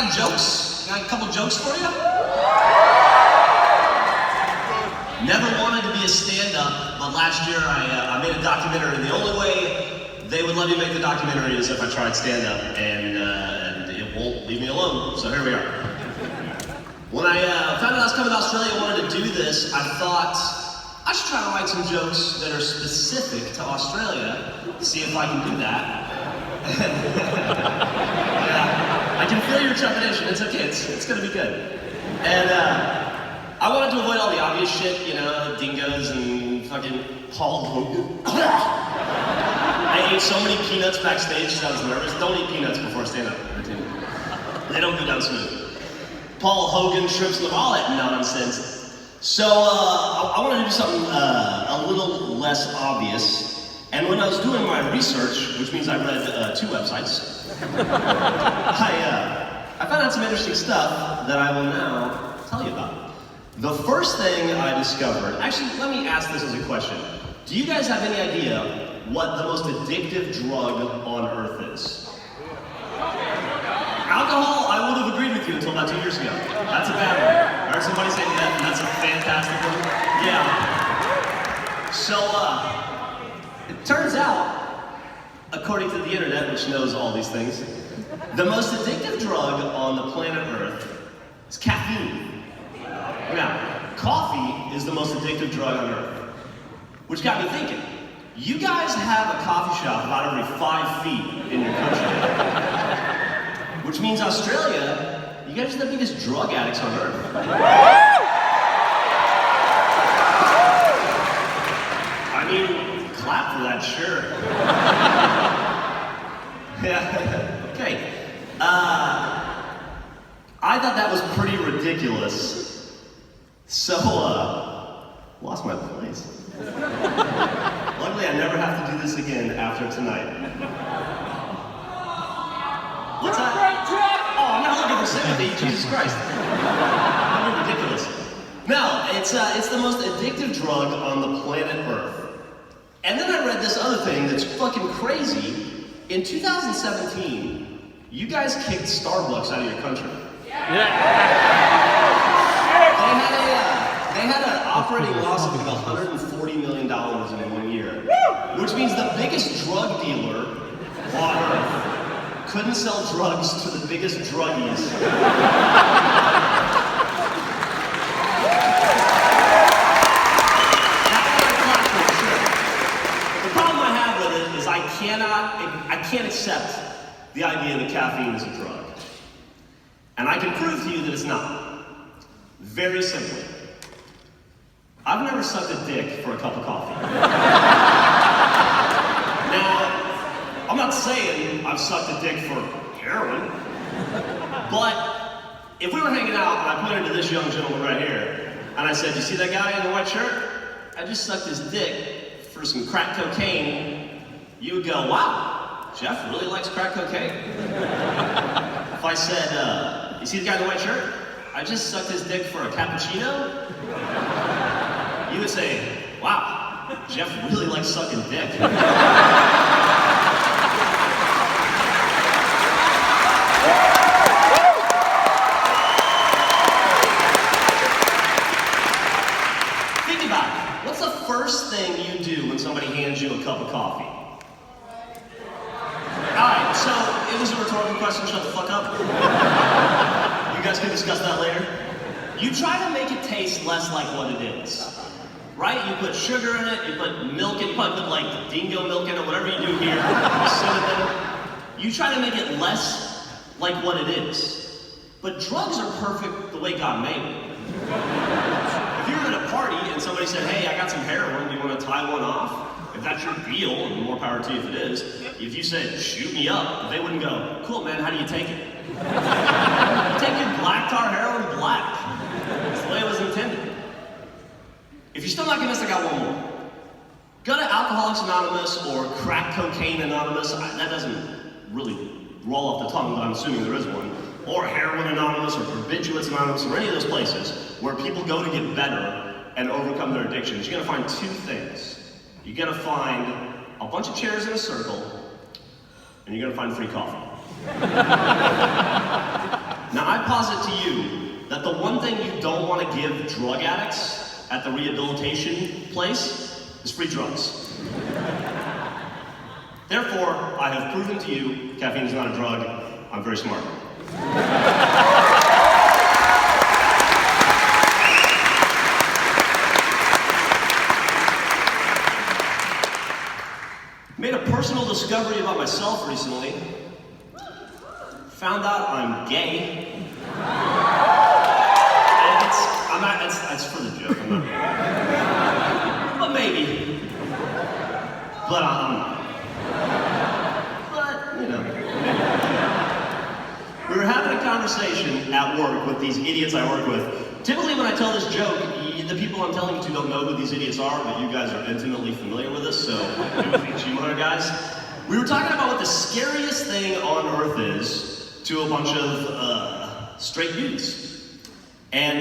got jokes. Got a couple jokes for you. Never wanted to be a stand-up, but last year I made a documentary, and the only way they would let me make the documentary is if I tried stand-up, and it won't leave me alone, so here we are. When I found out I was coming to Australia and wanted to do this, I thought I should try to write some jokes that are specific to Australia, see if I can do that. Yeah, I can feel your trepidation, it's okay, it's gonna be good. And I wanted to avoid all the obvious shit, you know, dingoes and fucking Paul Hogan. I ate so many peanuts backstage because I was nervous. Don't eat peanuts before stand-up routine. They don't go down smooth. Paul Hogan, shrimps in the wallet nonsense. So I wanted to do something a little less obvious. And when I was doing my research, which means I read 2 websites, I found out some interesting stuff that I will now tell you about. The first thing I discovered, actually, let me ask this as a question. Do you guys have any idea what the most addictive drug on earth is? Alcohol, I would have agreed with you until about 2 years ago. That's a bad one. I heard somebody say that, and that's a fantastic one. Yeah. So, it turns out, according to the internet, which knows all these things, the most addictive drug on the planet Earth is caffeine. Now, coffee is the most addictive drug on Earth, which got me thinking. You guys have a coffee shop about every 5 feet in your country. Which means Australia, you guys are the biggest drug addicts on Earth. I mean, clap for that, sure. Yeah, okay. I thought that was pretty ridiculous. So, lost my place. Luckily, I never have to do this again after tonight. What's that? Oh, I'm not looking for sympathy, Jesus Christ. That'd be ridiculous. No, it's the most addictive drug on the planet Earth. And then I read this other thing that's fucking crazy. In 2017, you guys kicked Starbucks out of your country. They had an operating loss of like $140 million in 1 year, which means the biggest drug dealer on Earth couldn't sell drugs to the biggest druggies. The problem I have with it is I can't accept the idea that caffeine is a drug. And I can prove to you that it's not. Very simply. I've never sucked a dick for a cup of coffee. Now, I'm not saying I've sucked a dick for heroin, but if we were hanging out and I pointed to this young gentleman right here, and I said, you see that guy in the white shirt? I just sucked his dick for some crack cocaine, you would go, wow, Geoff really likes crack cocaine. If I said, you see the guy in the white shirt? I just sucked his dick for a cappuccino, you would say, wow, Geoff really likes sucking dick. Think about it. What's the first thing you do when somebody hands you a cup of coffee? Alright, so it was a rhetorical question, shut the fuck up. You guys can discuss that later. You try to make it taste less like what it is. Right? You put sugar in it, you put milk in it, you probably put like dingo milk in it, whatever you do here, cinnamon. You try to make it less like what it is. But drugs are perfect the way God made it. If you're at a party and somebody said, hey, I got some heroin, do you want to tie one off? If that's your deal, and more power to you if it is, if you said, shoot me up, they wouldn't go, cool man, how do you take it? Take your black tar heroin black. That's the way it was intended. If you're still not convinced, I got one more. Go to Alcoholics Anonymous or Crack Cocaine Anonymous. That doesn't really roll off the tongue, but I'm assuming there is one. Or Heroin Anonymous or Barbiturates Anonymous or any of those places where people go to get better and overcome their addictions. You're gonna find 2 things. You're gonna find a bunch of chairs in a circle, and you're gonna find free coffee. Now would posit to you that the one thing you don't want to give drug addicts at the rehabilitation place is free drugs. Therefore, I have proven to you caffeine is not a drug. I'm very smart. Made a personal discovery about myself recently. Found out I'm gay. And it's for the joke, I'm not. But maybe. But I'm not. But, you know. We were having a conversation at work with these idiots I work with. Typically when I tell this joke, the people I'm telling it to don't know who these idiots are, but you guys are intimately familiar with us, so it was the Achievement Hunter guys. We were talking about what the scariest thing on Earth is to a bunch of straight dudes. And,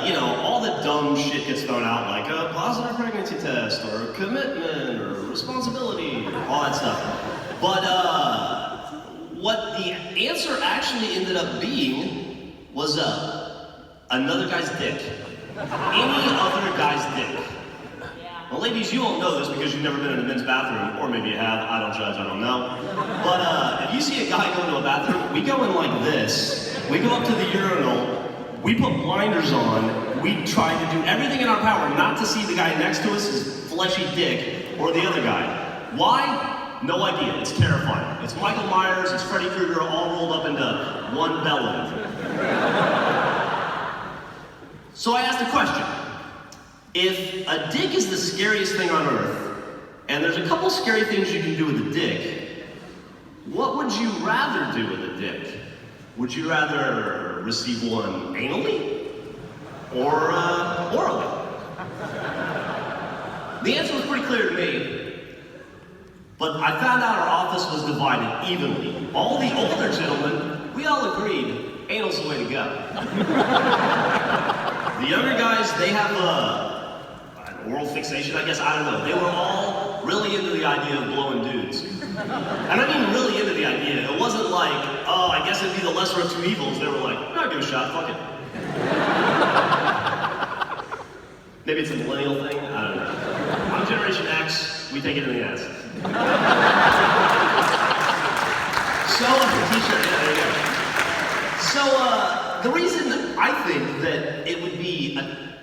you know, all the dumb shit gets thrown out, like a positive pregnancy test, or commitment, or responsibility, all that stuff. But what the answer actually ended up being was another guy's dick. Any other guy's dick. Well, ladies, you won't know this because you've never been in a men's bathroom, or maybe you have, I don't judge, I don't know. But if you see a guy go into a bathroom, we go in like this. We go up to the urinal, we put blinders on, we try to do everything in our power not to see the guy next to us, his fleshy dick, or the other guy. Why? No idea, it's terrifying. It's Michael Myers, it's Freddy Krueger, all rolled up into one belly. So I asked a question. If a dick is the scariest thing on Earth, and there's a couple scary things you can do with a dick, what would you rather do with a dick? Would you rather receive one anally or orally? The answer was pretty clear to me, but I found out our office was divided evenly. All the older gentlemen, we all agreed, anal's the way to go. The younger guys, they have an oral fixation, I guess, I don't know. They were all really into the idea of blowing dudes. And I mean really into the idea. It wasn't like, oh, I guess it'd be the lesser of two evils. They were like, no, give it a shot, fuck it. Maybe it's a millennial thing, I don't know. I'm Generation X, we take it in the ass. So, t-shirt, yeah, there you go. So, the reason I think that it would be a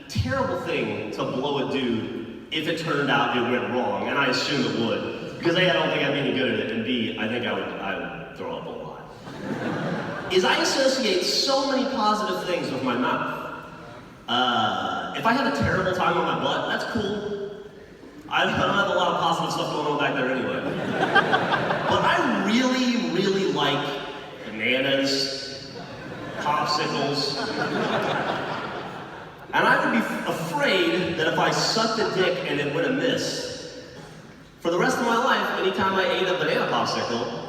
terrible thing to blow a dude if it turned out it went wrong, and I assume it would, because A, I don't think I'd be any good at it, and B, I think I would throw up a lot, is I associate so many positive things with my mouth. If I have a terrible time on my butt, that's cool. I don't have a lot of positive stuff going on back there anyway. But I really, really like bananas, popsicles. And I would be afraid that if I sucked a dick and it went amiss, for the rest of my life, anytime I ate a banana popsicle,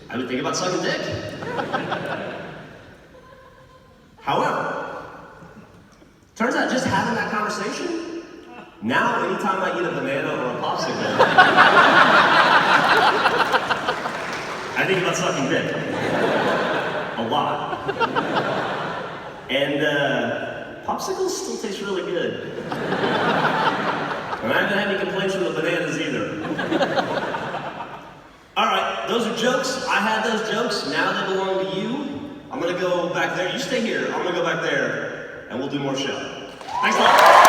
I would think about sucking dick. However, turns out just having that conversation, now anytime I eat a banana or a popsicle, I think about sucking dick. A lot. And popsicles still taste really good. And I haven't had any complaints from the bananas either. Alright, those are jokes. I had those jokes. Now they belong to you. I'm gonna go back there. You stay here. I'm gonna go back there and we'll do more show. Thanks a lot.